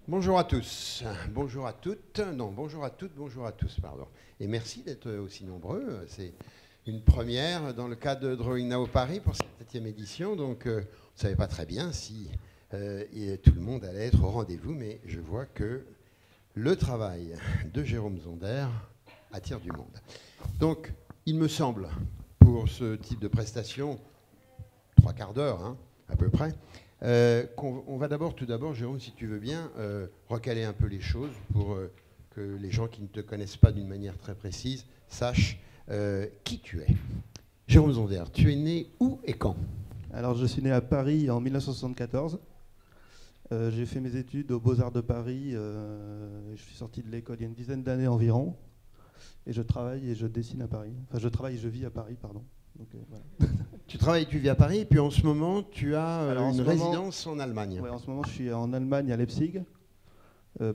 Bonjour à tous, bonjour à toutes, non, bonjour à toutes, bonjour à tous, pardon. Et merci d'être aussi nombreux. C'est une première dans le cadre de Drawing Now Paris pour cette 7e édition. Donc, on ne savait pas très bien si tout le monde allait être au rendez-vous, mais je vois que le travail de Jérôme Zonder attire du monde. Donc, il me semble, pour ce type de prestation, 3/4 d'heure, hein, à peu près, on va tout d'abord, Jérôme, si tu veux bien, recaler un peu les choses pour que les gens qui ne te connaissent pas d'une manière très précise sachent qui tu es. Jérôme Zonder, tu es né où et quand? Alors, je suis né à Paris en 1974. J'ai fait mes études aux Beaux-Arts de Paris. Je suis sorti de l'école il y a une dizaine d'années environ. Et je travaille et je dessine à Paris. Enfin, je travaille et je vis à Paris, pardon. Donc, voilà. Tu travailles, tu vis à Paris, et puis en ce moment, tu as une résidence en Allemagne. Ouais, en ce moment, je suis en Allemagne, à Leipzig,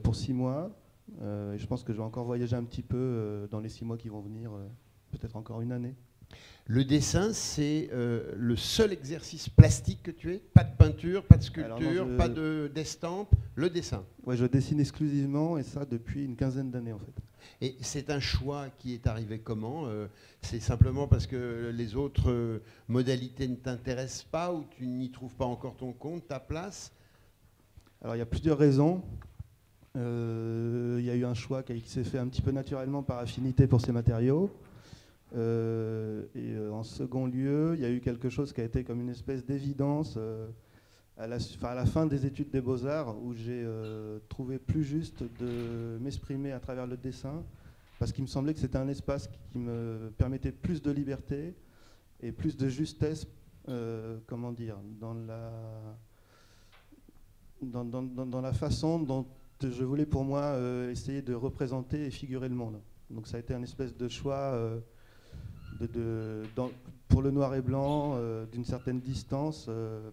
pour 6 mois. Et je pense que je vais encore voyager un petit peu dans les 6 mois qui vont venir, peut-être encore une année. Le dessin, c'est le seul exercice plastique que tu es? Pas de peinture, pas de sculpture, non, pas d'estampe, le dessin? Ouais, je dessine exclusivement, et ça depuis une quinzaine d'années en fait. Et c'est un choix qui est arrivé comment? C'est simplement parce que les autres modalités ne t'intéressent pas, ou tu n'y trouves pas encore ton compte, ta place? Alors il y a plusieurs raisons. Il y a eu un choix qui s'est fait un petit peu naturellement par affinité pour ces matériaux. En second lieu, il y a eu quelque chose qui a été comme une espèce d'évidence à la fin des études des Beaux-Arts, où j'ai trouvé plus juste de m'exprimer à travers le dessin, parce qu'il me semblait que c'était un espace qui me permettait plus de liberté et plus de justesse, comment dire, dans la façon dont je voulais pour moi essayer de représenter et figurer le monde. Donc ça a été un espèce de choix pour le noir et blanc, d'une certaine distance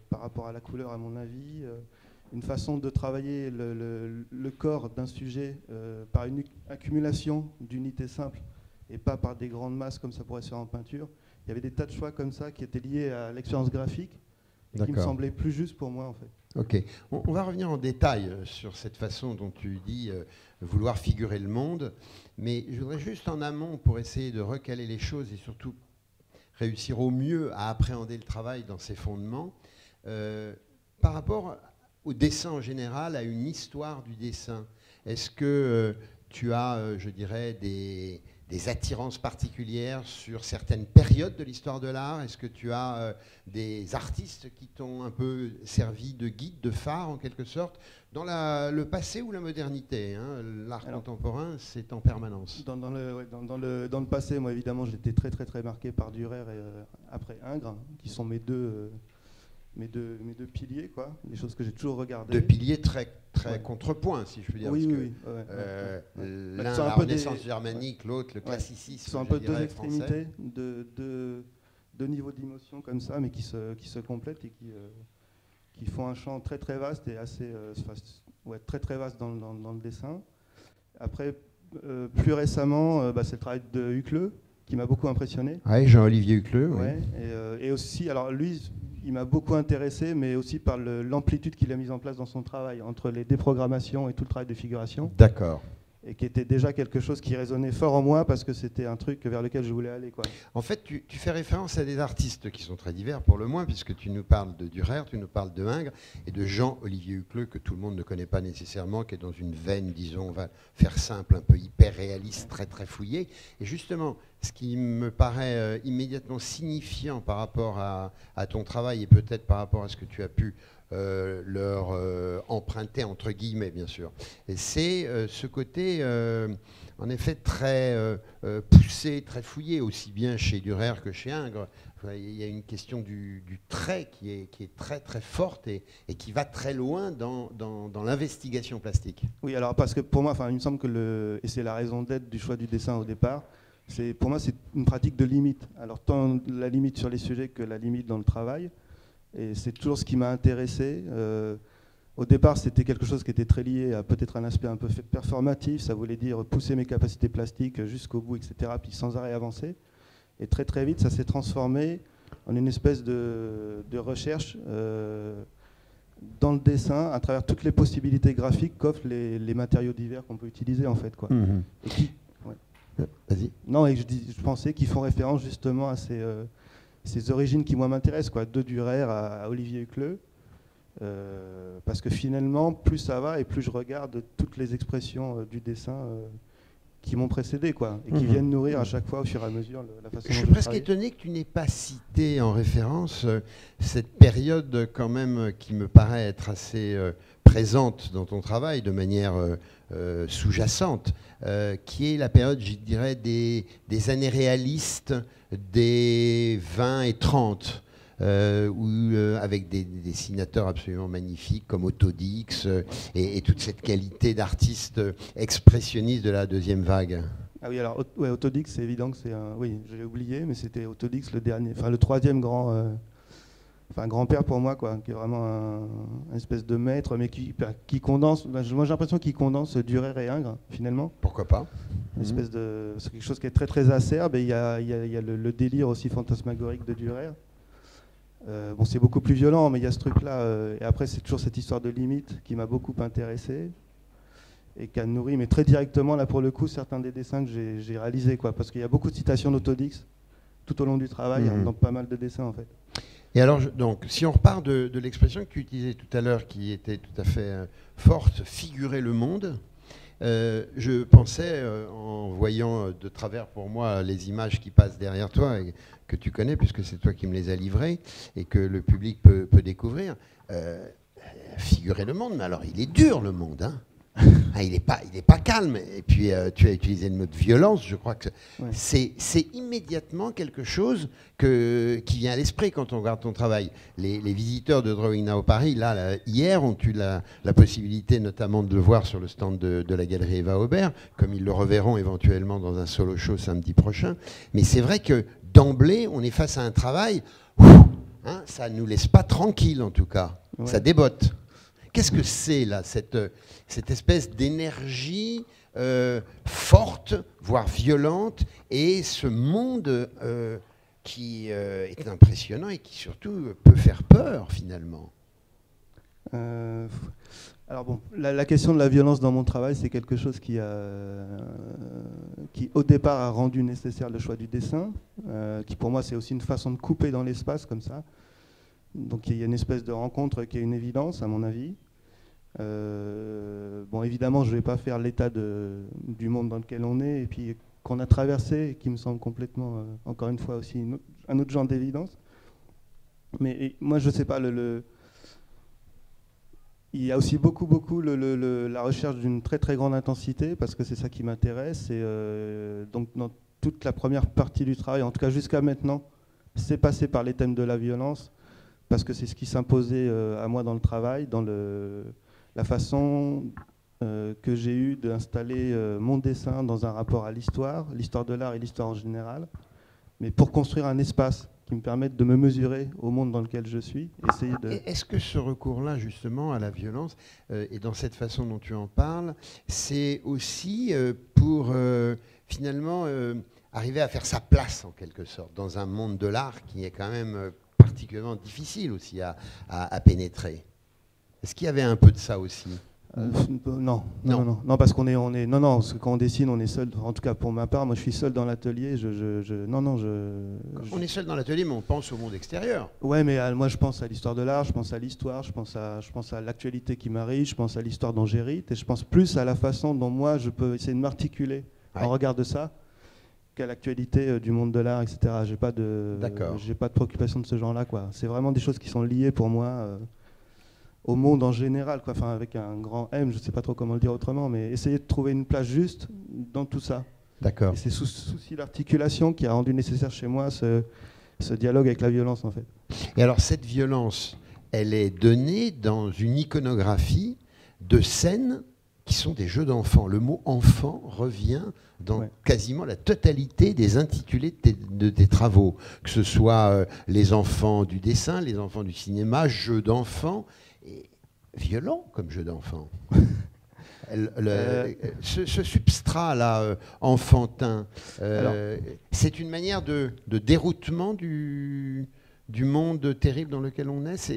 par rapport à la couleur, à mon avis, une façon de travailler le corps d'un sujet par une accumulation d'unités simples et pas par des grandes masses comme ça pourrait se faire en peinture. Il y avait des tas de choix comme ça qui étaient liés à l'expérience graphique et qui me semblaient plus justes pour moi en fait. Ok, on va revenir en détail sur cette façon dont tu dis vouloir figurer le monde, mais je voudrais juste en amont, pour essayer de recaler les choses et surtout réussir au mieux à appréhender le travail dans ses fondements, par rapport au dessin en général, à une histoire du dessin. Est-ce que tu as, je dirais, des attirances particulières sur certaines périodes de l'histoire de l'art? Est-ce que tu as des artistes qui t'ont un peu servi de guide, de phare en quelque sorte, dans le passé ou la modernité, hein? L'art contemporain, c'est en permanence. Dans le passé, moi évidemment, j'étais très marqué par Dürer et après Ingres, hein, qui sont mes deux piliers, quoi, les choses que j'ai toujours regardées. Deux piliers très contrepoint, si je puis dire. Oui, parce oui, l'un, la Renaissance germanique, l'autre, le classicisme. Ils sont un peu deux extrémités de niveaux d'émotion comme ça, mais qui se complètent et qui font un champ très vaste et assez très vaste dans le dessin. Après, plus récemment, c'est le travail de Hucleux qui m'a beaucoup impressionné. Oui, Jean-Olivier Hucleux. Ouais, et aussi, alors lui, il m'a beaucoup intéressé, mais aussi par l'amplitude qu'il a mise en place dans son travail, entre les déprogrammations et tout le travail de figuration. D'accord. Et qui était déjà quelque chose qui résonnait fort en moi, parce que c'était un truc vers lequel je voulais aller, quoi. En fait, tu fais référence à des artistes qui sont très divers pour le moins, puisque tu nous parles de Dürer, tu nous parles de Ingres, et de Jean-Olivier Hucleux, que tout le monde ne connaît pas nécessairement, qui est dans une veine, disons, on va faire simple, un peu hyper réaliste, très fouillée. Et justement, ce qui me paraît immédiatement signifiant par rapport à ton travail, et peut-être par rapport à ce que tu as pu leur emprunter, entre guillemets, bien sûr, c'est ce côté, en effet, très poussé, très fouillé, aussi bien chez Dürer que chez Ingres. Il y a une question du trait qui est très forte et qui va très loin dans l'investigation plastique. Oui, alors parce que pour moi, il me semble que et c'est la raison d'être du choix du dessin au départ, pour moi c'est une pratique de limite. Alors tant la limite sur les sujets que la limite dans le travail. Et c'est toujours ce qui m'a intéressé. Au départ, c'était quelque chose qui était très lié à peut-être un aspect un peu performatif. Ça voulait dire pousser mes capacités plastiques jusqu'au bout, etc., puis sans arrêt avancer. Et très très vite, ça s'est transformé en une espèce de recherche dans le dessin, à travers toutes les possibilités graphiques qu'offrent les matériaux divers qu'on peut utiliser, en fait, quoi. Et qui, Vas-y. Non, et je pensais qu'ils font référence justement à ces origines qui, moi, m'intéressent, quoi, de Dürer à Olivier Hucleux. Parce que finalement, plus ça va et plus je regarde toutes les expressions du dessin qui m'ont précédé, quoi, et qui viennent nourrir à chaque fois au fur et à mesure la façon dont je suis presque étonné que tu n'aies pas cité en référence cette période quand même qui me paraît être assez présente dans ton travail de manière sous-jacente, qui est la période, je dirais, des années réalistes des 20 et 30. Avec des dessinateurs absolument magnifiques comme Otto Dix et toute cette qualité d'artiste expressionniste de la deuxième vague. Ah oui, alors ouais, Otto Dix, c'est évident que c'est un... Oui, je l'ai oublié, mais c'était Otto Dix le dernier, enfin le troisième grand-père pour moi, quoi, qui est vraiment un espèce de maître, mais qui condense. Moi, j'ai l'impression qu'il condense Dürer et Ingres, finalement. Pourquoi pas. C'est quelque chose qui est très très acerbe, et il y a le délire aussi fantasmagorique de Dürer. Bon, c'est beaucoup plus violent, mais il y a ce truc-là. Et après, c'est toujours cette histoire de limite qui m'a beaucoup intéressé et qui a nourri, mais très directement, là pour le coup, certains des dessins que j'ai réalisés, quoi. Parce qu'il y a beaucoup de citations d'Otto Dix tout au long du travail, dans pas mal de dessins, en fait. Et alors, donc, si on repart de l'expression que tu utilisais tout à l'heure, qui était tout à fait forte, figurer le monde. Je pensais, en voyant de travers pour moi les images qui passent derrière toi, et que tu connais, puisque c'est toi qui me les as livrées, et que le public peut découvrir, figurer le monde, mais alors il est dur le monde, hein. Il n'est pas calme. Et puis tu as utilisé le mot de violence, je crois que c'est immédiatement quelque chose qui vient à l'esprit quand on regarde ton travail. Les visiteurs de Drawing Now Paris, hier, ont eu la possibilité notamment de le voir sur le stand de la galerie Eva Aubert, comme ils le reverront éventuellement dans un solo show samedi prochain. Mais c'est vrai que d'emblée, on est face à un travail, ça ne nous laisse pas tranquille en tout cas, ça débotte. Qu'est-ce que c'est là, cette espèce d'énergie forte, voire violente, et ce monde qui est impressionnant et qui surtout peut faire peur finalement? Alors bon, la question de la violence dans mon travail, c'est quelque chose qui au départ a rendu nécessaire le choix du dessin, qui pour moi c'est aussi une façon de couper dans l'espace comme ça. Donc il y a une espèce de rencontre qui est une évidence à mon avis. Bon, évidemment, je ne vais pas faire l'état du monde dans lequel on est et puis qu'on a traversé, et qui me semble complètement, encore une fois aussi, un autre genre d'évidence. Mais moi, je ne sais pas, il y a aussi beaucoup la recherche d'une très très grande intensité, parce que c'est ça qui m'intéresse. Et donc, dans toute la première partie du travail, en tout cas jusqu'à maintenant, c'est passé par les thèmes de la violence, parce que c'est ce qui s'imposait à moi dans le travail, dans la façon que j'ai eue d'installer mon dessin dans un rapport à l'histoire de l'art et l'histoire en général, mais pour construire un espace qui me permette de me mesurer au monde dans lequel je suis. Est-ce que ce recours-là, justement, à la violence, et dans cette façon dont tu en parles, c'est aussi pour, finalement, arriver à faire sa place, en quelque sorte, dans un monde de l'art qui est quand même particulièrement difficile aussi à pénétrer? Est-ce qu'il y avait un peu de ça aussi? Non, parce qu'on est, parce que quand on dessine, on est seul. En tout cas, pour ma part, moi, je suis seul dans l'atelier. On est seul dans l'atelier, mais on pense au monde extérieur. Ouais, mais moi, je pense à l'histoire de l'art, je pense à l'histoire, je pense à l'actualité qui m'arrive, je pense à l'histoire dont j'hérite, et je pense plus à la façon dont moi, je peux essayer de m'articuler en regard de ça qu'à l'actualité du monde de l'art, etc. J'ai pas de préoccupation de ce genre-là, quoi. C'est vraiment des choses qui sont liées pour moi. Au monde en général, quoi. Enfin, avec un grand M, je ne sais pas trop comment le dire autrement, mais essayer de trouver une place juste dans tout ça. D'accord. Et c'est souci l'articulation qui a rendu nécessaire chez moi ce dialogue avec la violence, en fait. Et alors, cette violence, elle est donnée dans une iconographie de scènes qui sont des jeux d'enfants. Le mot enfant revient dans quasiment la totalité des intitulés de tes travaux, que ce soit les enfants du dessin, les enfants du cinéma, jeux d'enfants, et violent comme jeu d'enfant. Ce substrat-là, enfantin, c'est une manière de déroutement du monde terrible dans lequel on est.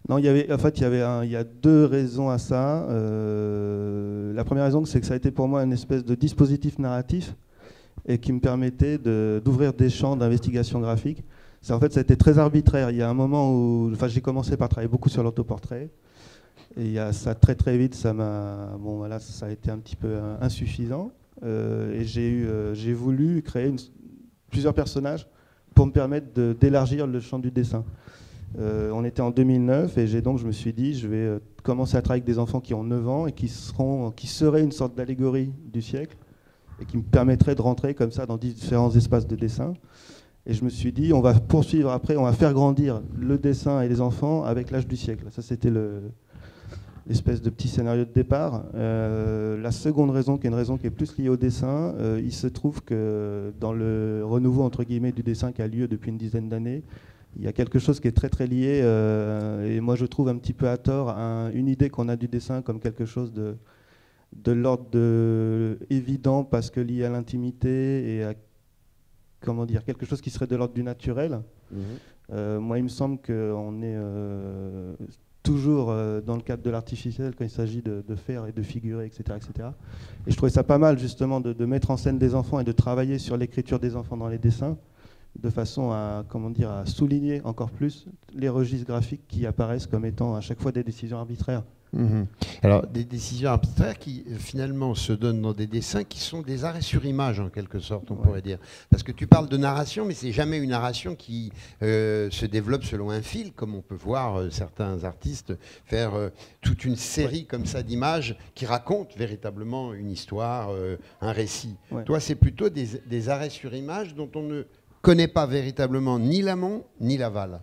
Non, il y a deux raisons à ça. La première raison, c'est que ça a été pour moi une espèce de dispositif narratif et qui me permettait d'ouvrir des champs d'investigation graphique. En fait, ça a été très arbitraire. Il y a un moment où j'ai commencé par travailler beaucoup sur l'autoportrait. Et ça, très vite, ça a été un petit peu insuffisant. Et j'ai voulu créer plusieurs personnages pour me permettre d'élargir le champ du dessin. On était en 2009 et je me suis dit, je vais commencer à travailler avec des enfants qui ont 9 ans et qui seraient une sorte d'allégorie du siècle et qui me permettraient de rentrer comme ça dans différents espaces de dessin. Et je me suis dit, on va poursuivre après, on va faire grandir le dessin et les enfants avec l'âge du siècle. Ça, c'était l'espèce de petit scénario de départ. La seconde raison, qui est une raison qui est plus liée au dessin, il se trouve que dans le renouveau entre guillemets du dessin qui a lieu depuis une dizaine d'années, il y a quelque chose qui est très très lié, et moi je trouve un petit peu à tort, une idée qu'on a du dessin comme quelque chose de l'ordre évident parce que lié à l'intimité et à quelque chose qui serait de l'ordre du naturel. Moi il me semble qu'on est toujours dans le cadre de l'artificiel quand il s'agit de faire et de figurer, etc., etc. Et je trouvais ça pas mal justement de mettre en scène des enfants et de travailler sur l'écriture des enfants dans les dessins, de façon à souligner encore plus les registres graphiques qui apparaissent comme étant à chaque fois des décisions arbitraires. Alors, des décisions arbitraires qui finalement se donnent dans des dessins qui sont des arrêts sur image en quelque sorte, on pourrait dire. Parce que tu parles de narration, mais c'est jamais une narration qui se développe selon un fil, comme on peut voir certains artistes faire toute une série comme ça d'images qui racontent véritablement une histoire, un récit. Toi, c'est plutôt des arrêts sur image dont on ne connaît pas véritablement ni l'amont ni l'aval.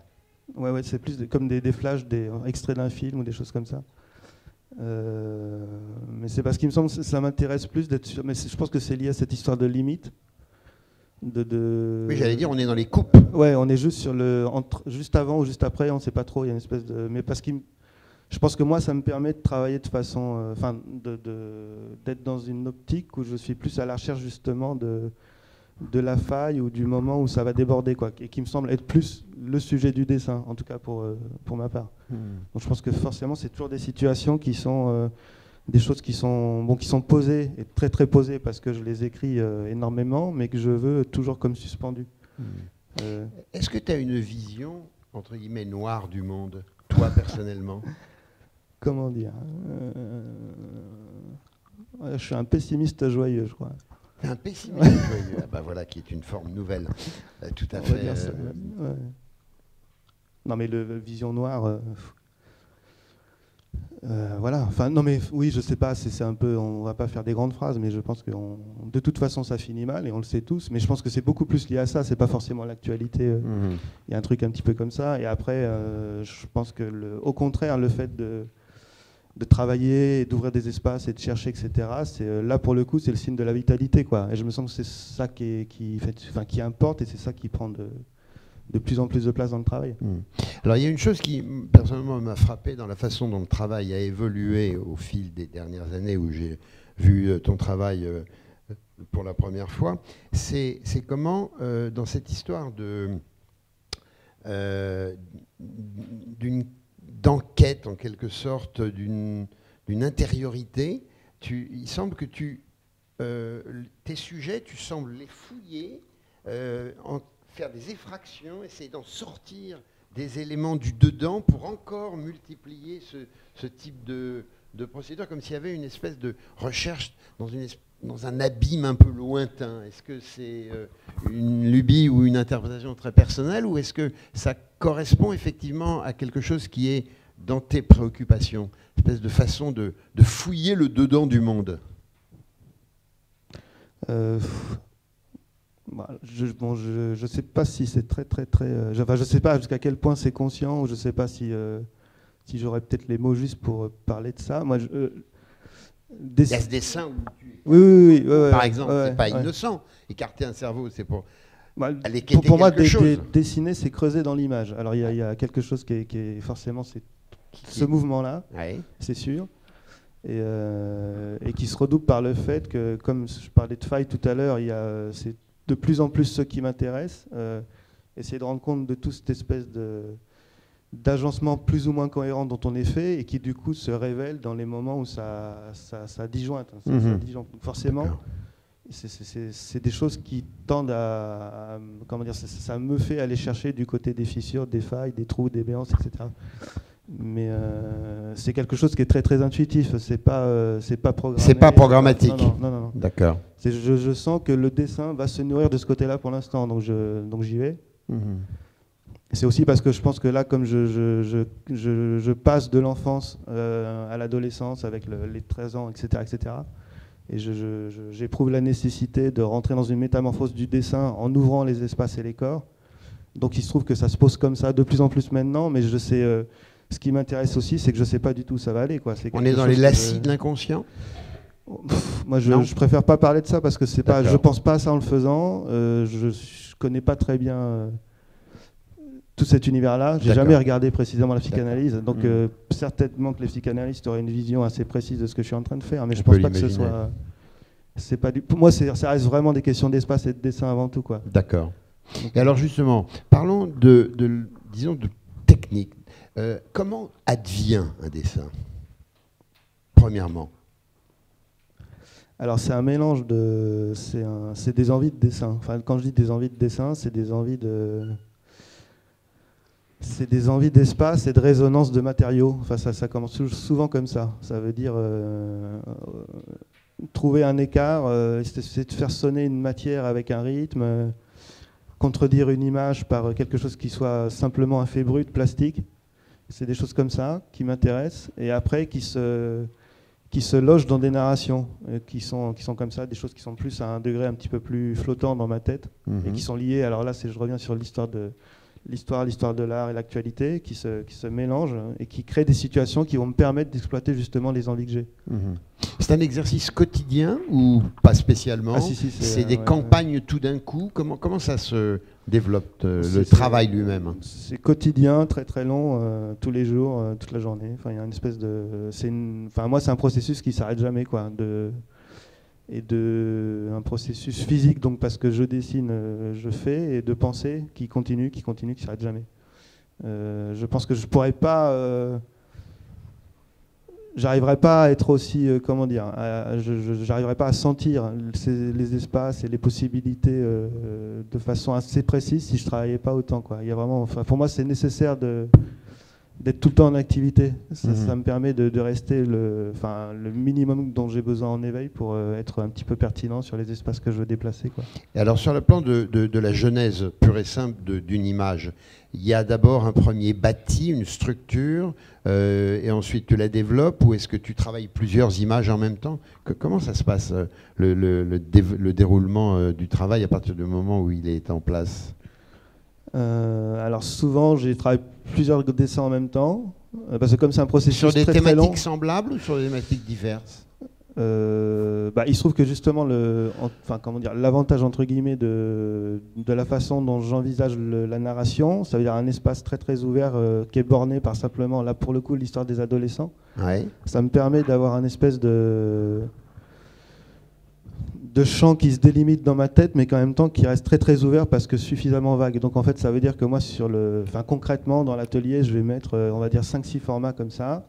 Ouais, c'est plus comme des flashs, des extraits d'un film ou des choses comme ça. Mais c'est parce qu'il me semble que ça m'intéresse plus d'être sûr. Mais je pense que c'est lié à cette histoire de limite. Oui, j'allais dire, on est dans les coupes. Ouais, on est juste sur juste avant ou juste après, on ne sait pas trop. Il y a une espèce de. Mais parce que je pense que moi, ça me permet de travailler de façon, d'être dans une optique où je suis plus à la recherche justement de la faille ou du moment où ça va déborder, et qui me semble être plus le sujet du dessin, en tout cas pour ma part. Donc je pense que forcément c'est toujours des situations qui sont des choses qui sont posées, et très très posées parce que je les écris énormément, mais que je veux toujours comme suspendues. Est-ce que tu as une vision, entre guillemets, noire du monde, toi personnellement? Comment dire, je suis un pessimiste joyeux, je crois. Un pessimiste joyeux, voilà, qui est une forme nouvelle, tout à fait. Non, mais vision noire, voilà. Enfin, non, mais oui, je sais pas. C'est un peu, on va pas faire des grandes phrases, mais je pense que de toute façon, ça finit mal et on le sait tous. Mais je pense que c'est beaucoup plus lié à ça. C'est pas forcément l'actualité. Il y a un truc un petit peu comme ça. Et après, je pense que au contraire, le fait de travailler, et d'ouvrir des espaces et de chercher, etc. Là, pour le coup, c'est le signe de la vitalité, quoi. Et je me sens que c'est ça qui importe, et c'est ça qui prend de plus en plus de place dans le travail. Alors, il y a une chose qui, personnellement, m'a frappé dans la façon dont le travail a évolué au fil des dernières années où j'ai vu ton travail pour la première fois. C'est comment, dans cette histoire d'enquête en quelque sorte, d'une intériorité, il semble que tes sujets, tu sembles les fouiller, faire des effractions, essayer d'en sortir des éléments du dedans pour encore multiplier ce type de procédure, comme s'il y avait une espèce de recherche dans un abîme un peu lointain. Est-ce que c'est une lubie ou une interprétation très personnelle, ou est-ce que ça correspond effectivement à quelque chose qui est dans tes préoccupations, une espèce de façon de fouiller le dedans du monde? Je ne sais pas si c'est très... je ne sais pas jusqu'à quel point c'est conscient, ou je ne sais pas si j'aurais peut-être les mots justes pour parler de ça. Moi, Il y a ce dessin où tu... Oui, par exemple, c'est pas innocent. Écarter un cerveau, c'est pour... Pour moi, dessiner, c'est creuser dans l'image. Alors, il y a quelque chose qui est forcément ce mouvement-là, c'est sûr, et qui se redouble par le fait que, comme je parlais de failles tout à l'heure, c'est de plus en plus ce qui m'intéresse, essayer de rendre compte de toute cette espèce d'agencement plus ou moins cohérent dont on est fait, et qui du coup se révèle dans les moments où ça disjointe. Forcément. C'est des choses qui tendent à comment dire, ça me fait aller chercher du côté des fissures, des failles, des trous, des béances, etc. Mais c'est quelque chose qui est très très intuitif. C'est pas programmé. C'est pas programmatique. Non. D'accord. Je sens que le dessin va se nourrir de ce côté-là pour l'instant, donc j'y vais. C'est aussi parce que je pense que là, comme je passe de l'enfance à l'adolescence avec les 13 ans, etc. Et j'éprouve la nécessité de rentrer dans une métamorphose du dessin en ouvrant les espaces et les corps. Donc il se trouve que ça se pose comme ça de plus en plus maintenant, mais je sais, ce qui m'intéresse aussi, c'est que je ne sais pas du tout où ça va aller, quoi. On est dans les lacis de l'inconscient. Moi, je préfère pas parler de ça parce que je ne pense pas à ça en le faisant. Je ne connais pas très bien tout cet univers-là. J'ai jamais regardé précisément la psychanalyse, donc certainement que les psychanalystes auraient une vision assez précise de ce que je suis en train de faire, mais je pense pas que ce soit... Pour moi, ça reste vraiment des questions d'espace et de dessin avant tout, quoi. D'accord. Et alors justement, parlons disons de technique. Comment advient un dessin, premièrement? Alors c'est un mélange c'est des envies de dessin. Enfin, quand je dis des envies de dessin, c'est des envies d'espace et de résonance de matériaux. Enfin, ça commence souvent comme ça. Ça veut dire trouver un écart, c'est de faire sonner une matière avec un rythme, contredire une image par quelque chose qui soit simplement un fait brut, plastique. C'est des choses comme ça qui m'intéressent. Et après, qui se logent dans des narrations qui sont comme ça, des choses qui sont plus à un degré un petit peu plus flottant dans ma tête, et qui sont liées. Alors là, je reviens sur l'histoire de l'art et l'actualité, qui se mélangent et qui créent des situations qui vont me permettre d'exploiter justement les envies que j'ai. C'est un exercice quotidien ou pas spécialement? C'est des campagnes tout d'un coup. Comment ça se développe, le travail lui-même? C'est quotidien, très très long, tous les jours, toute la journée. Enfin, il y a une espèce de... moi, c'est un processus qui ne s'arrête jamais, quoi. Un processus physique, donc parce que je dessine, je fais, et de pensée qui continue, qui ne s'arrête jamais. Je pense que je pourrais pas... j'arriverais pas à être aussi... comment dire, j'arriverais pas à sentir les espaces et les possibilités de façon assez précise si je travaillais pas autant, quoi. Il y a vraiment, pour moi, c'est nécessaire d'être tout le temps en activité. Ça me permet de rester le minimum dont j'ai besoin en éveil pour être un petit peu pertinent sur les espaces que je veux déplacer, quoi. Et alors sur le plan de la genèse pure et simple d'une image, il y a d'abord un premier bâti, une structure, et ensuite tu la développes, ou est-ce que tu travailles plusieurs images en même temps? Comment ça se passe, le déroulement du travail à partir du moment où il est en place? Alors souvent, j'ai travaillé plusieurs dessins en même temps, parce que comme c'est un processus sur des très, très long... thématiques semblables ou sur des thématiques diverses? Il se trouve que justement, l'avantage entre guillemets de la façon dont j'envisage la narration, ça veut dire un espace très très ouvert qui est borné par simplement, là pour le coup, l'histoire des adolescents. Ouais. Ça me permet d'avoir un espèce de champ qui se délimite dans ma tête, mais qu'en même temps qui reste très très ouvert parce que suffisamment vague. Donc en fait, ça veut dire que moi, concrètement, dans l'atelier, je vais mettre, on va dire, 5-6 formats comme ça.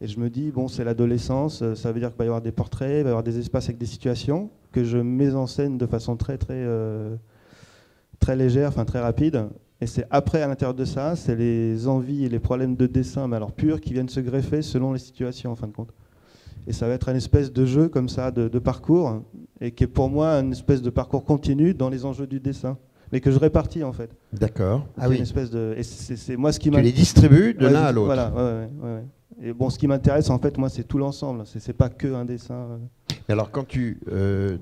Et je me dis, bon, c'est l'adolescence, ça veut dire qu'il va y avoir des portraits, il va y avoir des espaces avec des situations que je mets en scène de façon très très très légère, très rapide. Et c'est après, à l'intérieur de ça, c'est les envies et les problèmes de dessin, mais alors purs, qui viennent se greffer selon les situations, en fin de compte. Et ça va être une espèce de jeu comme ça, de parcours, et qui est pour moi une espèce de parcours continu dans les enjeux du dessin, mais que je répartis en fait. D'accord. Ah oui. Une espèce de... Et c'est moi ce qui tu les distribues de l'un à l'autre. Voilà. Ouais. Et bon, ce qui m'intéresse en fait, moi, c'est tout l'ensemble. C'est pas que un dessin. Et alors, quand tu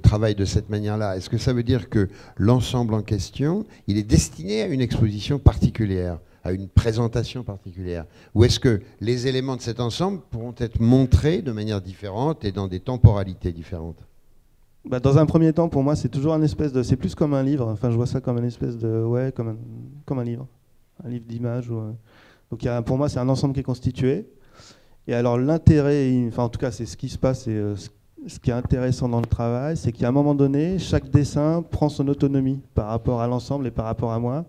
travailles de cette manière-là, est-ce que ça veut dire que l'ensemble en question, il est destiné à une exposition particulière? à une présentation particulière? Ou est-ce que les éléments de cet ensemble pourront être montrés de manière différente et dans des temporalités différentes? Bah, dans un premier temps, pour moi, c'est toujours un espèce de... C'est plus comme un livre. Enfin, je vois ça comme une espèce de... Ouais, comme un livre. Un livre d'images. Donc, pour moi, c'est un ensemble qui est constitué. Et alors, l'intérêt... Enfin, en tout cas, c'est ce qui se passe. Et ce qui est intéressant dans le travail, c'est qu'à un moment donné, chaque dessin prend son autonomie par rapport à l'ensemble et par rapport à moi.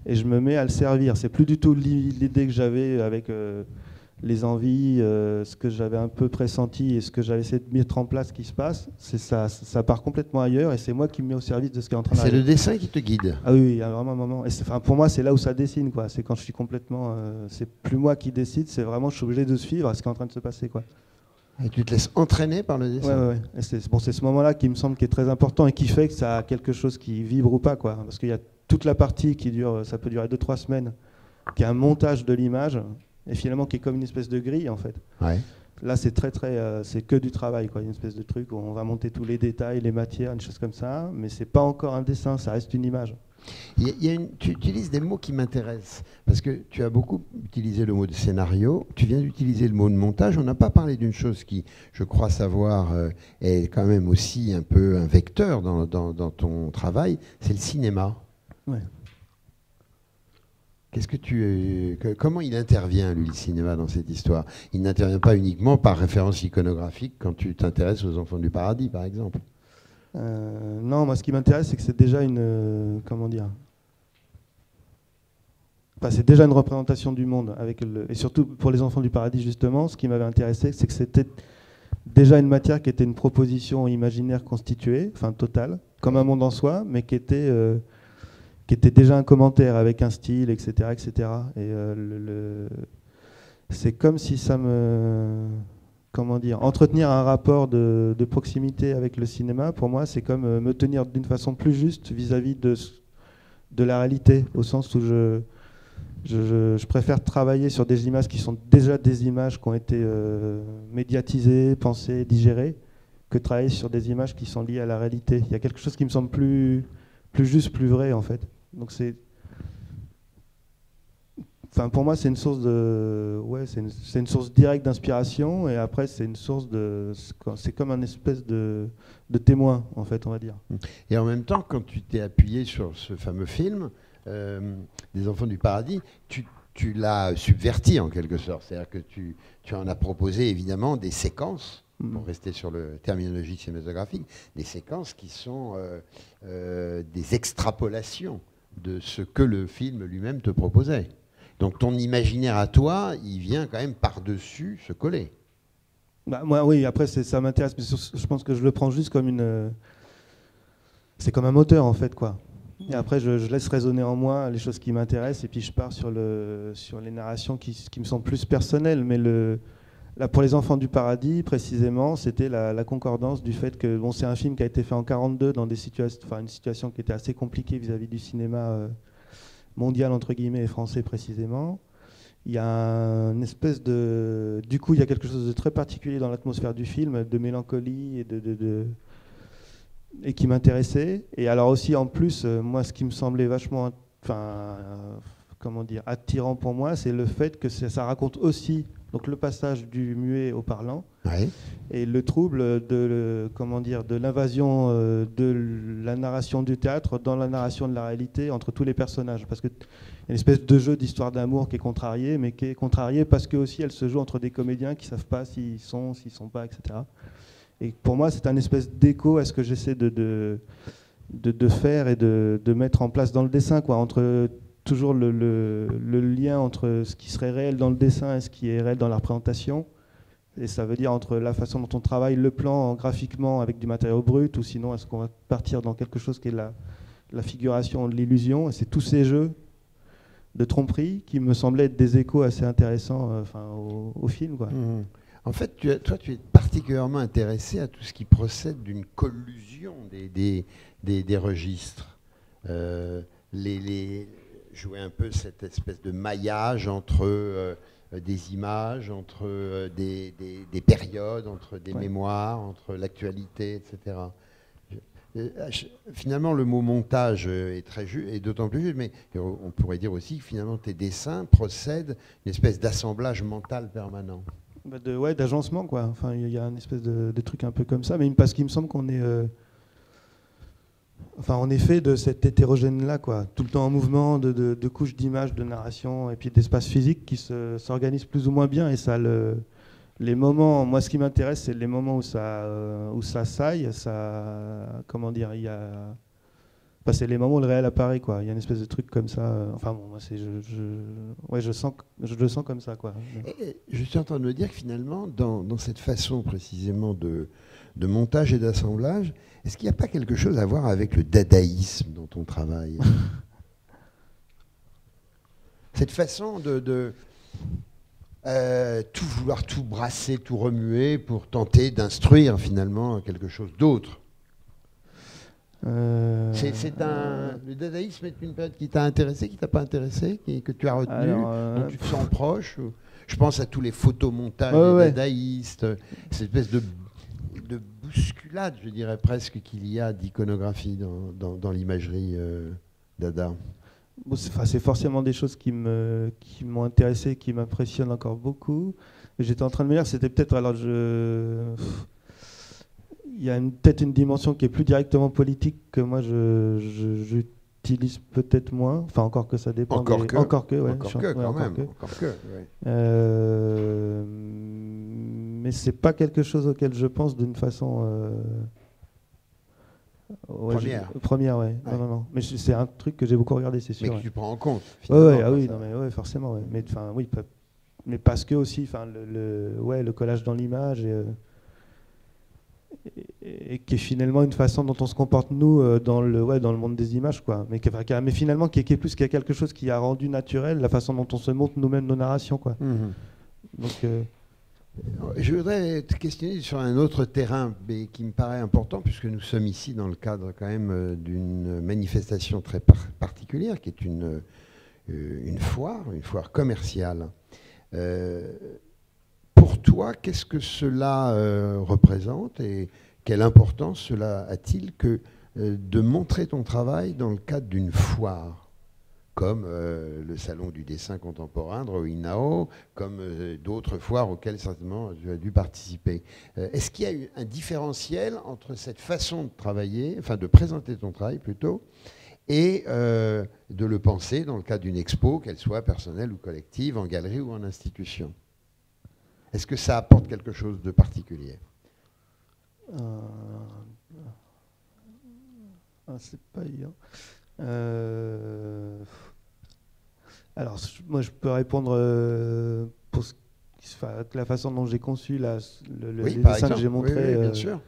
Et je me mets à le servir. C'est plus du tout l'idée que j'avais avec... les envies, ce que j'avais un peu pressenti et ce que j'avais essayé de mettre en place qui se passe, ça part complètement ailleurs et c'est moi qui me mets au service de ce qui est en train d'arriver. C'est le dessin qui te guide. Ah oui, il y a vraiment un moment. Et pour moi, c'est là où ça dessine, quoi. C'est quand je suis complètement... c'est plus moi qui décide, c'est vraiment, je suis obligé de suivre à ce qui est en train de se passer, quoi. Et tu te laisses entraîner par le dessin. Ouais. Et c'est ce moment-là qui me semble qui est très important et qui fait que ça a quelque chose qui vibre ou pas, quoi. Parce qu'il y a toute la partie qui dure, ça peut durer 2-3 semaines, qui est un montage de l'image. Et finalement qui est comme une espèce de grille en fait. Ouais. Là c'est c'est que du travail quoi, une espèce de truc où on va monter tous les détails, les matières, une chose comme ça, mais c'est pas encore un dessin, ça reste une image. Tu utilises des mots qui m'intéressent, parce que tu as beaucoup utilisé le mot de scénario, tu viens d'utiliser le mot de montage, on n'a pas parlé d'une chose qui, je crois savoir, est quand même aussi un peu un vecteur dans ton travail, c'est le cinéma. Ouais. Comment il intervient, lui, le cinéma, dans cette histoire? Il n'intervient pas uniquement par référence iconographique quand tu t'intéresses aux Enfants du Paradis, par exemple. Non, moi, ce qui m'intéresse, c'est que c'est déjà une... comment dire, c'est déjà une représentation du monde. Et surtout, pour les Enfants du Paradis, justement, ce qui m'avait intéressé, c'est que c'était déjà une matière qui était une proposition imaginaire constituée, enfin totale, comme un monde en soi, mais qui était déjà un commentaire avec un style, etc. etc. Et c'est comme si ça me... Comment dire, entretenir un rapport de proximité avec le cinéma, pour moi, c'est comme me tenir d'une façon plus juste vis-à-vis de la réalité, au sens où je préfère travailler sur des images qui sont déjà des images qui ont été médiatisées, pensées, digérées, que travailler sur des images qui sont liées à la réalité. Il y a quelque chose qui me semble plus juste, plus vrai, en fait. Donc pour moi, c'est une source c'est une source directe d'inspiration, et après c'est une source c'est comme un espèce de témoin, en fait, on va dire. Et en même temps, quand tu t'es appuyé sur ce fameux film des Enfants du Paradis, tu l'as subverti en quelque sorte, c'est-à-dire que tu en as proposé évidemment des séquences. Pour rester sur la terminologie cinématographique, des séquences qui sont des extrapolations de ce que le film lui-même te proposait. Donc ton imaginaire à toi, il vient quand même par-dessus se coller. Moi, oui, après ça m'intéresse, mais je pense que je le prends juste comme c'est comme un moteur en fait, quoi. Et après je laisse résonner en moi les choses qui m'intéressent, et puis je pars sur les narrations qui me sont plus personnelles, mais là, pour les Enfants du Paradis, précisément, c'était la concordance du fait que c'est un film qui a été fait en 1942 dans une situation qui était assez compliquée vis-à-vis du cinéma mondial, entre guillemets, et français précisément. Il y a une espèce de... Du coup, il y a quelque chose de très particulier dans l'atmosphère du film, de mélancolie et qui m'intéressait. Et alors aussi, en plus, moi, ce qui me semblait vachement... attirant pour moi, c'est le fait que ça raconte aussi donc le passage du muet au parlant, ouais, et le trouble de l'invasion de la narration du théâtre dans la narration de la réalité entre tous les personnages, parce qu'il y a une espèce de jeu d'histoire d'amour qui est contrarié, mais qui est contrarié parce que aussi elle se joue entre des comédiens qui ne savent pas s'ils sont pas, etc. Et pour moi, c'est un espèce d'écho à ce que j'essaie de faire et de mettre en place dans le dessin, quoi, entre toujours le lien entre ce qui serait réel dans le dessin et ce qui est réel dans la représentation. Et ça veut dire entre la façon dont on travaille le plan graphiquement avec du matériau brut, ou sinon est-ce qu'on va partir dans quelque chose qui est la figuration, l'illusion. Et c'est tous ces jeux de tromperie qui me semblaient être des échos assez intéressants au film, quoi. Mmh. En fait, toi, tu es particulièrement intéressé à tout ce qui procède d'une collusion des registres. Jouer un peu cette espèce de maillage entre des images, entre des périodes, entre des mémoires, entre l'actualité, etc. Finalement, le mot montage est très juste, et d'autant plus juste, mais on pourrait dire aussi que finalement tes dessins procèdent d'une espèce d'assemblage mental permanent. Ouais, d'agencement, quoi. Enfin, il y a une espèce de truc un peu comme ça, mais parce qu'il me semble qu'on est... Enfin, on est fait de cet hétérogène-là, quoi. Tout le temps en mouvement, de couches d'images, de narration, et puis d'espace physique qui s'organisent plus ou moins bien, et ça... Les moments, moi ce qui m'intéresse, c'est les moments où ça saille, comment dire, enfin, c'est les moments où le réel apparaît, quoi. Il y a une espèce de truc comme ça. Enfin bon, moi je le sens comme ça, quoi. Et je suis en train de me dire que finalement, dans cette façon précisément de montage et d'assemblage, est-ce qu'il n'y a pas quelque chose à voir avec le dadaïsme dont on travaille? Cette façon de tout vouloir, tout brasser, tout remuer pour tenter d'instruire finalement quelque chose d'autre. Le dadaïsme est une période qui t'a intéressé, qui t'a pas intéressé, que tu as retenu, dont tu te sens proche. Je pense à tous les photomontages des dadaïstes, cette espèce de bousculade, je dirais presque, qu'il y a d'iconographie dans l'imagerie dada. Bon, c'est forcément des choses qui m'ont intéressé, qui m'impressionnent encore beaucoup. J'étais en train de me dire, c'était peut-être, il y a peut-être une dimension qui est plus directement politique que moi j'utilise peut-être moins. Enfin, encore que ça dépend. Encore que, mais c'est pas quelque chose auquel je pense d'une façon. Première, ouais. Non. Mais c'est un truc que j'ai beaucoup regardé, c'est sûr. Mais que tu prends en compte. Oui, forcément. Ouais. Mais enfin, oui, mais parce que aussi, enfin, le collage dans l'image et qui est finalement une façon dont on se comporte nous dans le monde des images, quoi. Mais finalement qui est plus qu'il y a quelque chose qui a rendu naturel la façon dont on se montre nous-mêmes nos narrations, quoi. Donc je voudrais te questionner sur un autre terrain mais qui me paraît important, puisque nous sommes ici dans le cadre quand même d'une manifestation très particulière, qui est une foire commerciale. Pour toi, qu'est-ce que cela représente et quelle importance cela a-t-il que de montrer ton travail dans le cadre d'une foire ? Comme le Salon du dessin contemporain, Drawing Now, comme d'autres foires auxquelles certainement tu as dû participer. Est-ce qu'il y a eu un différentiel entre cette façon de travailler, enfin de présenter ton travail plutôt, et de le penser dans le cadre d'une expo, qu'elle soit personnelle ou collective, en galerie ou en institution? Est-ce que ça apporte quelque chose de particulier? C'est pas évident. Alors, moi, je peux répondre pour la façon dont j'ai conçu les dessins que j'ai montrés. Oui, bien sûr.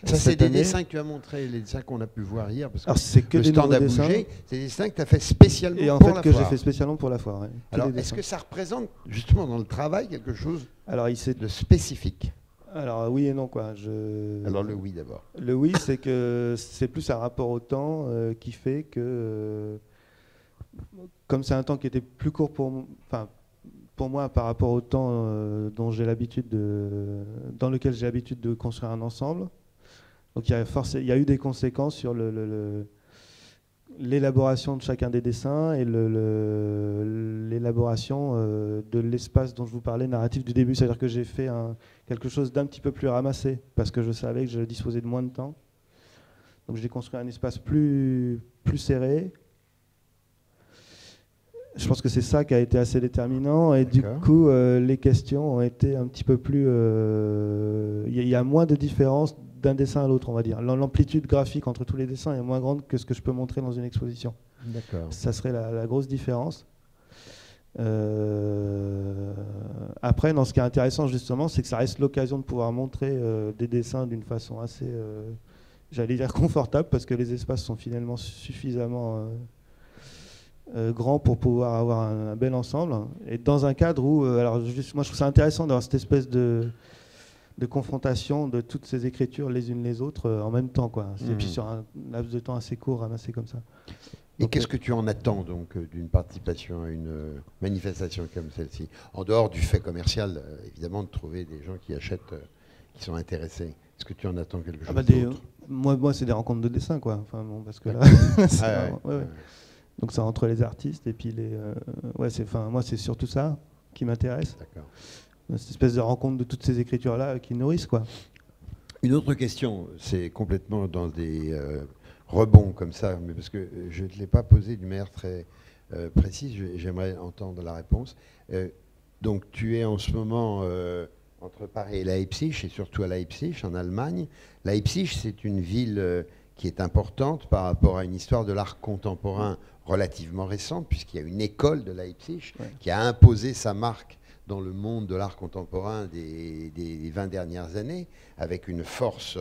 Ça, c'est des dessins que tu as montrés, les dessins qu'on a pu voir hier, parce que c'est que le stand a bougé. C'est des dessins que tu as fait spécialement pour la foire. Et en fait, que j'ai fait spécialement pour la foire. Ouais. Alors, est-ce que ça représente, justement, dans le travail, quelque chose de spécifique? Alors, oui et non, quoi. Alors, le oui, d'abord. Le oui, c'est que c'est plus un rapport au temps qui fait que, comme c'est un temps qui était plus court pour moi par rapport au temps dans lequel j'ai l'habitude de construire un ensemble, donc il y a eu des conséquences sur l'élaboration de chacun des dessins et l'élaboration de l'espace dont je vous parlais, narratif du début. C'est-à-dire que j'ai fait quelque chose d'un petit peu plus ramassé, parce que je savais que je disposais de moins de temps. Donc j'ai construit un espace plus serré. Je pense que c'est ça qui a été assez déterminant. Et du coup, les questions ont été un petit peu plus... Il y a moins de différence d'un dessin à l'autre, on va dire. L'amplitude graphique entre tous les dessins est moins grande que ce que je peux montrer dans une exposition. D'accord. Ça serait la grosse différence. Après, ce qui est intéressant justement, c'est que ça reste l'occasion de pouvoir montrer des dessins d'une façon assez, j'allais dire confortable, parce que les espaces sont finalement suffisamment grands pour pouvoir avoir un bel ensemble. Et dans un cadre où, moi je trouve ça intéressant d'avoir cette espèce de confrontation de toutes ces écritures les unes les autres en même temps, quoi. Et puis sur un laps de temps assez court, ramassé comme ça. Et qu'est-ce que tu en attends donc d'une participation à une manifestation comme celle-ci? En dehors du fait commercial, évidemment, de trouver des gens qui achètent, qui sont intéressés. Est-ce que tu en attends quelque chose d'autre? Moi, c'est des rencontres de dessin, quoi. Enfin, bon, parce que là, donc c'est entre les artistes et puis moi, c'est surtout ça qui m'intéresse. D'accord. Cette espèce de rencontre de toutes ces écritures-là qui nourrissent, quoi. Une autre question, c'est complètement dans des rebonds comme ça, mais parce que je ne te l'ai pas posé d'une manière très précise, j'aimerais entendre la réponse. Donc tu es en ce moment entre Paris et Leipzig, et surtout à Leipzig, en Allemagne. Leipzig, c'est une ville qui est importante par rapport à une histoire de l'art contemporain relativement récente, puisqu'il y a une école de Leipzig qui a imposé sa marque dans le monde de l'art contemporain des 20 dernières années, avec une force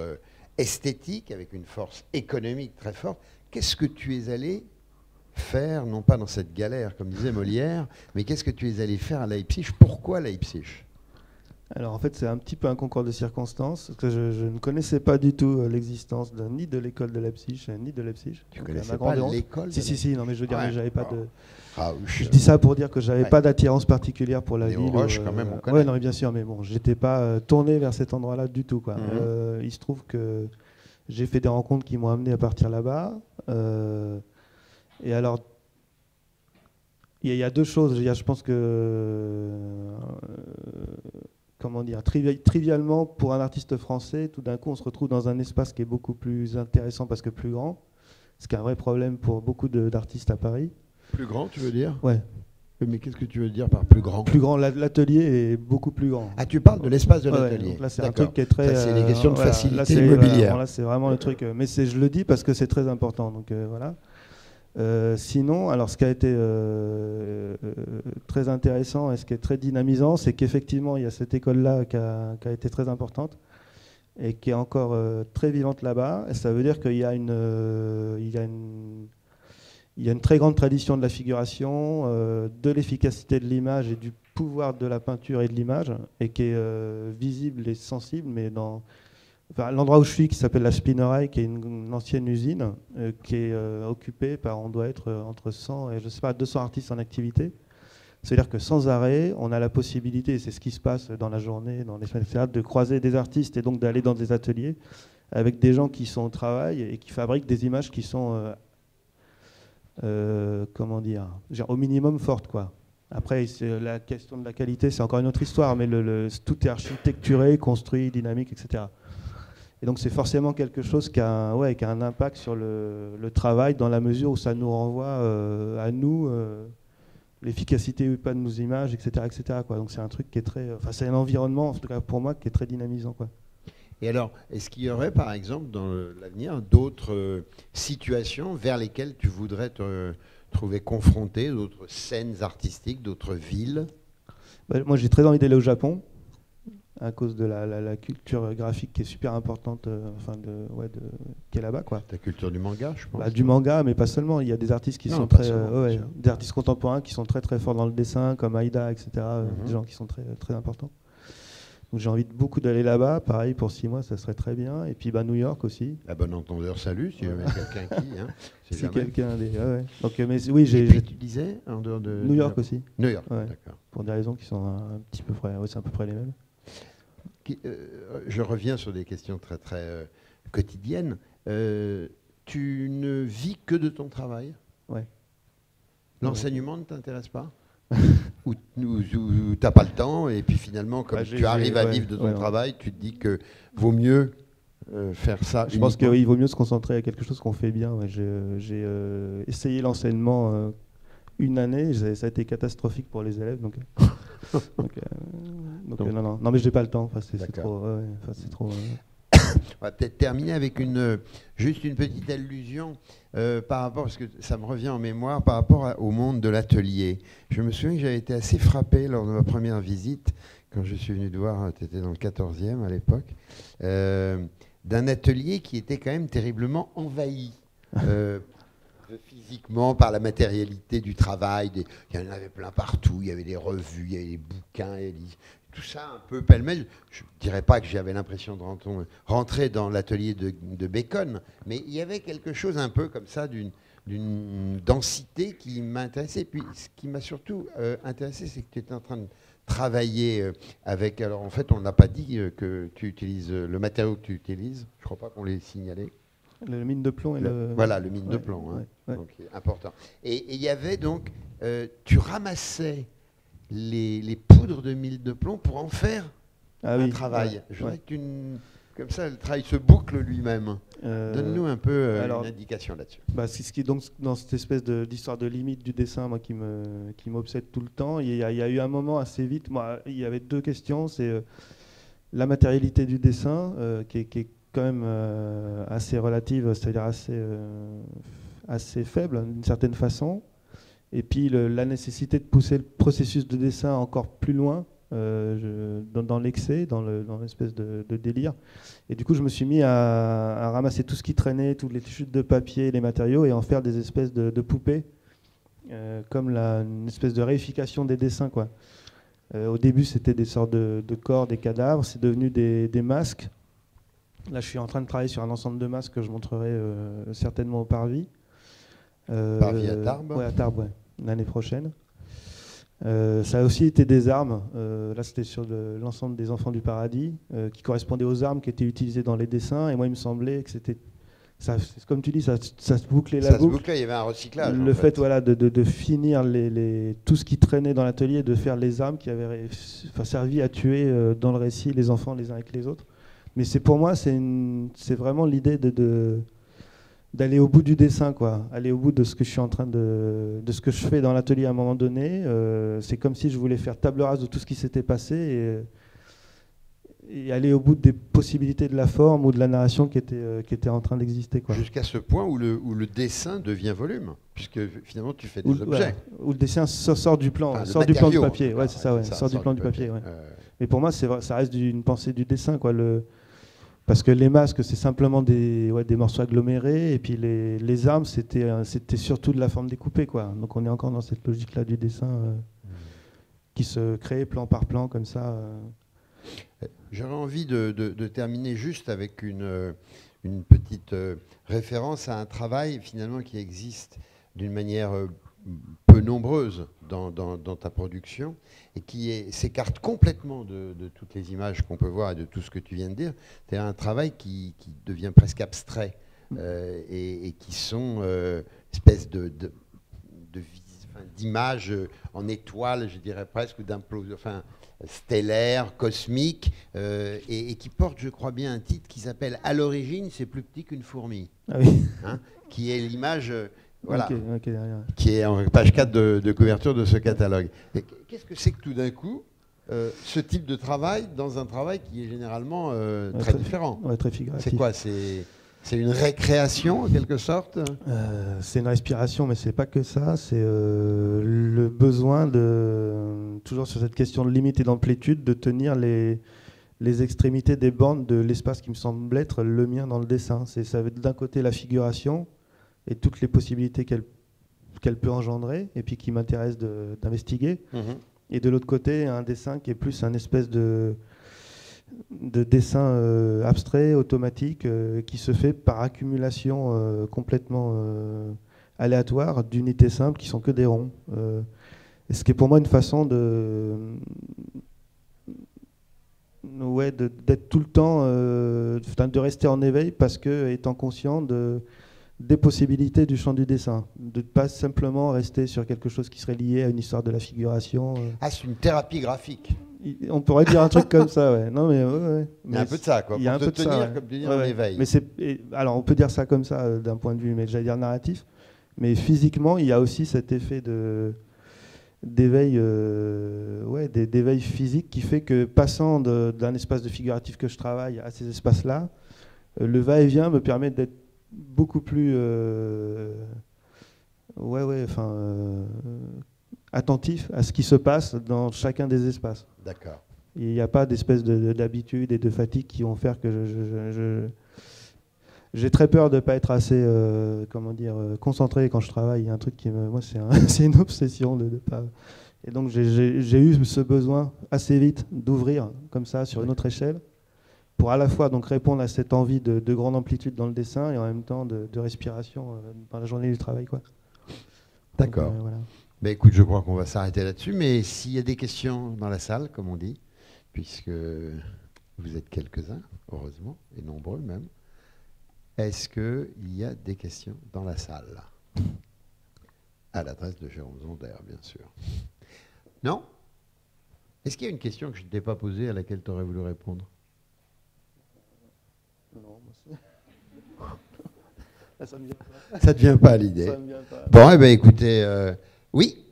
esthétique, avec une force économique très forte. Qu'est-ce que tu es allé faire, non pas dans cette galère, comme disait Molière, mais qu'est-ce que tu es allé faire à Leipzig? Pourquoi Leipzig? Alors en fait, c'est un petit peu un concours de circonstances, parce que je ne connaissais pas du tout l'existence ni de l'école de Leipzig, ni de Leipzig. Tu ne connaissais pas l'école? Si, non, mais je veux dire, j'avais pas de... Je dis ça pour dire que j'avais pas d'attirance particulière pour la ville. Roches, quand même, on connaît. Ouais, non, mais bien sûr, mais bon, j'étais pas tourné vers cet endroit-là du tout, quoi. Il se trouve que j'ai fait des rencontres qui m'ont amené à partir là-bas. Et alors, il y a deux choses. Je pense que... comment dire, trivialement, pour un artiste français, tout d'un coup, on se retrouve dans un espace qui est beaucoup plus intéressant parce que plus grand, ce qui est un vrai problème pour beaucoup d'artistes à Paris. Plus grand, tu veux dire? Ouais. Mais qu'est-ce que tu veux dire par plus grand? Plus grand, l'atelier est beaucoup plus grand. Ah, tu parles de l'espace de l'atelier. Là, c'est un truc qui est très... Ça, c'est les questions de facilité là, immobilière. Là, c'est vraiment le truc... mais je le dis parce que c'est très important, donc voilà. Sinon, alors ce qui a été très intéressant et ce qui est très dynamisant, c'est qu'effectivement, il y a cette école-là qui a été très importante et qui est encore très vivante là-bas. Et ça veut dire qu'il y a une très grande tradition de la figuration, de l'efficacité de l'image et du pouvoir de la peinture et de l'image, et qui est visible et sensible, mais dans... Enfin, l'endroit où je suis, qui s'appelle la Spinnerei, qui est une ancienne usine, qui est occupée par, on doit être entre 100 et 200 artistes en activité. C'est-à-dire que sans arrêt, on a la possibilité, et c'est ce qui se passe dans la journée, dans les semaines, etc., de croiser des artistes et donc d'aller dans des ateliers avec des gens qui sont au travail et qui fabriquent des images qui sont, comment dire, au minimum fortes, quoi. Après, la question de la qualité, c'est encore une autre histoire, mais tout est architecturé, construit, dynamique, etc. Et donc c'est forcément quelque chose qui a un impact sur le travail, dans la mesure où ça nous renvoie à nous, l'efficacité ou pas de nos images, etc. etc. quoi. Donc c'est un truc qui est très... Enfin, c'est un environnement, en tout cas pour moi, qui est très dynamisant, quoi. Et alors, est-ce qu'il y aurait, par exemple, dans l'avenir, d'autres situations vers lesquelles tu voudrais te trouver confronté, d'autres scènes artistiques, d'autres villes? Moi, j'ai très envie d'aller au Japon, à cause de la culture graphique qui est super importante, qui est là-bas, quoi. La culture du manga, je pense. Du manga, mais pas seulement. Il y a des artistes qui sont des artistes contemporains qui sont très très forts dans le dessin, comme Aida, etc. Des gens qui sont très très importants. Donc j'ai envie beaucoup d'aller là-bas. Pareil, pour 6 mois, ça serait très bien. Et puis New York aussi. La bonne entendeur, salut, si jamais quelqu'un qui... Hein, c'est quelqu'un... Donc, mais oui, tu disais, en dehors de... New York aussi. New York, d'accord. Pour des raisons qui sont un petit peu près... c'est à peu près les mêmes. Je reviens sur des questions très très quotidiennes. Tu ne vis que de ton travail? Ouais. L'enseignement ne t'intéresse pas? Ou tu n'as pas le temps et puis finalement, comme tu arrives à vivre de ton travail, tu te dis que vaut mieux faire ça? Je pense qu'il vaut mieux se concentrer à quelque chose qu'on fait bien. Ouais. J'ai essayé l'enseignement une année, ça a été catastrophique pour les élèves. Donc non, mais j'ai pas le temps. Enfin, c'est trop. C'est trop. On va peut-être terminer avec juste une petite allusion par rapport, parce que ça me revient en mémoire, par rapport au monde de l'atelier. Je me souviens que j'avais été assez frappé lors de ma première visite, quand je suis venu te voir, tu étais dans le 14e à l'époque, d'un atelier qui était quand même terriblement envahi. Physiquement, par la matérialité du travail, il y en avait plein partout, il y avait des revues, il y avait des bouquins, tout ça un peu pêle-mêle. Je ne dirais pas que j'avais l'impression de rentrer dans l'atelier de Bacon, mais il y avait quelque chose un peu comme ça d'une densité qui m'a intéressé. Et puis, ce qui m'a surtout intéressé, c'est que tu étais en train de travailler avec... Alors, en fait, on n'a pas dit que tu utilises le matériau que tu utilises. Je ne crois pas qu'on l'ait signalé. Le mine de plomb et le... Voilà, le mine de plomb. Hein. Ouais. Donc, important. Et il y avait donc... tu ramassais les poudres de mine de plomb pour en faire un travail. Je voudrais que comme ça, le travail se boucle lui-même. Donne-nous un peu une indication là-dessus. C'est ce qui, donc, dans cette espèce d'histoire de limite du dessin, moi, qui m'obsède tout le temps. Il y a eu un moment assez vite. Moi, il y avait deux questions. C'est la matérialité du dessin, qui est quand même assez relative, c'est-à-dire assez faible d'une certaine façon. Et puis la nécessité de pousser le processus de dessin encore plus loin. Dans l'excès, dans l'espèce de délire. Et du coup, je me suis mis à ramasser tout ce qui traînait, toutes les chutes de papier, les matériaux, et en faire des espèces de poupées, comme une espèce de réification des dessins, quoi. Au début, c'était des sortes de corps, des cadavres. C'est devenu des masques. Là, je suis en train de travailler sur un ensemble de masques que je montrerai certainement au Parvis. Parvis à Tarbes. Ouais, à Tarbes, ouais, l'année prochaine. Ça a aussi été des armes. Là, c'était sur l'ensemble des enfants du paradis, qui correspondaient aux armes qui étaient utilisées dans les dessins. Et moi, il me semblait que c'était, comme tu dis, ça se bouclait la boucle. Ça se bouclait, il y avait un recyclage. Le fait, voilà, de finir tout ce qui traînait dans l'atelier, de faire les armes qui avaient servi à tuer dans le récit les enfants les uns avec les autres. Mais pour moi, c'est vraiment l'idée d'aller au bout du dessin, quoi. Aller au bout de ce que je suis en train de ce que je fais dans l'atelier à un moment donné. C'est comme si je voulais faire table rase de tout ce qui s'était passé et aller au bout des possibilités de la forme ou de la narration qui était en train d'exister, quoi. Jusqu'à ce point où le dessin devient volume, puisque finalement tu fais des objets. Où le dessin sort du plan, enfin, sort du plan du papier. Ouais, c'est ça, ouais. Sort du plan du papier. Ouais. Mais pour moi, ça reste une pensée du dessin, quoi. Parce que les masques, c'est simplement des morceaux agglomérés, et puis les armes, c'était surtout de la forme découpée, quoi. Donc on est encore dans cette logique-là du dessin qui se crée plan par plan, comme ça. J'aurais envie de terminer juste avec une petite référence à un travail, finalement, qui existe d'une manière peu nombreuse dans ta production et qui s'écarte complètement de toutes les images qu'on peut voir et de tout ce que tu viens de dire. C'est un travail qui devient presque abstrait et qui sont espèces d'images en étoiles, je dirais presque, ou d'implosion, enfin, stellaires, cosmiques, et qui portent, je crois bien, un titre qui s'appelle « À l'origine, c'est plus petit qu'une fourmi », hein, qui est l'image... Voilà, qui est en page 4 de couverture de ce catalogue. Qu'est-ce que c'est que tout d'un coup, ce type de travail dans un travail qui est généralement très différent? Très figuratif. C'est quoi? C'est une récréation, en quelque sorte? C'est une respiration, mais c'est pas que ça. C'est le besoin toujours sur cette question de limite et d'amplitude, de tenir les extrémités des bandes de l'espace qui me semble être le mien dans le dessin. Ça veut être d'un côté la figuration, et toutes les possibilités qu'elle peut engendrer, et puis qui m'intéresse d'investiguer. Et de l'autre côté, un dessin qui est plus un espèce de dessin abstrait, automatique, qui se fait par accumulation complètement aléatoire d'unités simples qui sont que des ronds. Et ce qui est pour moi une façon d'être tout le temps, de rester en éveil, parce que étant conscient des possibilités du champ du dessin, de ne pas simplement rester sur quelque chose qui serait lié à une histoire de la figuration. Ah, c'est une thérapie graphique. On pourrait dire un truc comme ça, ouais. Non, mais, ouais. Il y a un peu de ça, quoi. Il y a un peu de ça, comme tu dis, en éveil. Mais alors, on peut dire ça comme ça d'un point de vue, mais j'allais dire narratif. Mais physiquement, il y a aussi cet effet d'éveil, d'éveil physique qui fait que, passant d'un espace de figuratif que je travaille à ces espaces-là, le va-et-vient me permet d'être beaucoup plus attentif à ce qui se passe dans chacun des espaces. D'accord. Il n'y a pas d'espèce d'habitude et de fatigue qui vont faire que j'ai très peur de ne pas être assez concentré quand je travaille. Il y a un truc moi c'est une obsession de pas. Et donc j'ai eu ce besoin assez vite d'ouvrir comme ça sur une autre échelle pour à la fois donc répondre à cette envie de grande amplitude dans le dessin et en même temps de respiration dans la journée du travail, quoi. D'accord. Voilà. Ben, écoute, je crois qu'on va s'arrêter là-dessus, mais s'il y a des questions dans la salle, comme on dit, puisque vous êtes quelques-uns, heureusement, et nombreux même, est-ce qu'il y a des questions dans la salle? À l'adresse de Jérôme Zonder, bien sûr. Non? Est-ce qu'il y a une question que je ne t'ai pas posée à laquelle tu aurais voulu répondre? Non, moi ça ne me vient pas. Ça ne te vient pas à l'idée. Ça me vient pas. Bon, eh bien, écoutez, oui.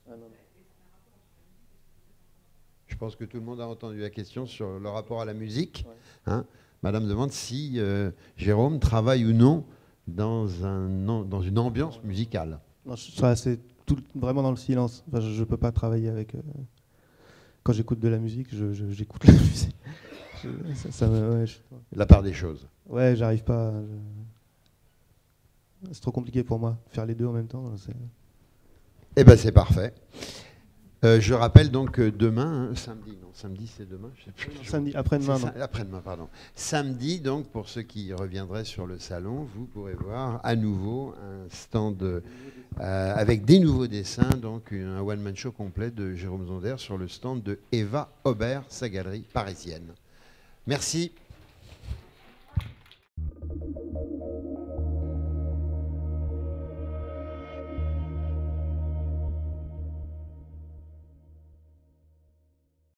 Ah, non. Je pense que tout le monde a entendu la question sur le rapport à la musique. Ouais. Hein. Madame demande si Jérôme travaille ou non dans une ambiance musicale. Non, c'est vraiment dans le silence. Enfin, je ne peux pas travailler avec... quand j'écoute de la musique, j'écoute la musique. La part des choses. Ouais, j'arrive pas. C'est trop compliqué pour moi. Faire les deux en même temps, Eh bien, c'est parfait. Je rappelle donc que demain, samedi c'est demain, je sais plus. Samedi, après-demain. Après-demain, pardon. Samedi, donc, pour ceux qui reviendraient sur le salon, vous pourrez voir à nouveau un stand avec des nouveaux dessins, donc un one-man show complet de Jérôme Zonder sur le stand de Eva Aubert, sa galerie parisienne. Merci.